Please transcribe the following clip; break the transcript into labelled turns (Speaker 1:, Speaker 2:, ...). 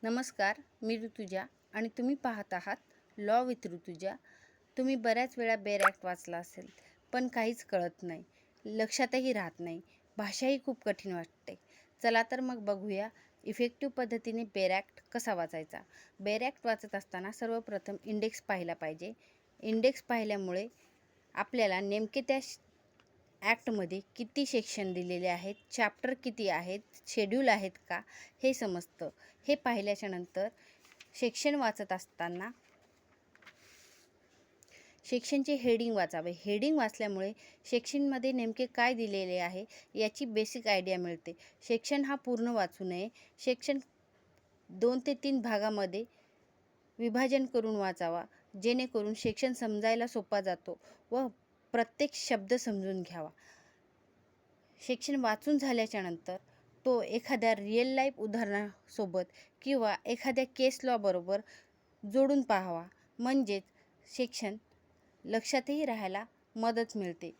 Speaker 1: नमस्कार, मी ऋतुजा आणि तुम्ही पाहत आहात लॉ विथ ऋतुजा. तुम्ही बऱ्याच वेळा बेर ॲक्ट वाचला असेल, पण काहीच कळत नाही, लक्षातही राहत नाही, भाषाही खूप कठीण वाटते. चला तर मग बघूया इफेक्टिव्ह पद्धतीने बेर ॲक्ट कसा वाचायचा. बेर ॲक्ट वाचत असताना सर्वप्रथम इंडेक्स पाहिला पाहिजे. इंडेक्स पाहिल्यामुळे आपल्याला नेमके त्या ॲक्टमध्ये किती सेक्शन दिलेले आहेत, चॅप्टर किती आहेत, शेड्यूल आहेत का, हे समजतं. हे पाहिल्याच्या नंतर सेक्शन वाचत असताना सेक्शनचे हेडिंग वाचावे. हेडिंग वाचल्यामुळे सेक्शनमध्ये नेमके काय दिलेले आहे याची बेसिक आयडिया मिळते. सेक्शन हा पूर्ण वाचू नये. सेक्शन 2 ते 3 भागामध्ये विभाजन करून वाचावा, जेणेकरून सेक्शन समजायला सोपा जातो व प्रत्येक शब्द समजून घ्यावा. सेक्शन वाचून झाल्याच्या नंतर तो एखाद्या रिअल लाईफ उदाहरणासोबत किंवा एखाद्या केस लॉ बरोबर जोडून पाहावा, म्हणजेच सेक्शन लक्षातही राहायला मदत मिळते.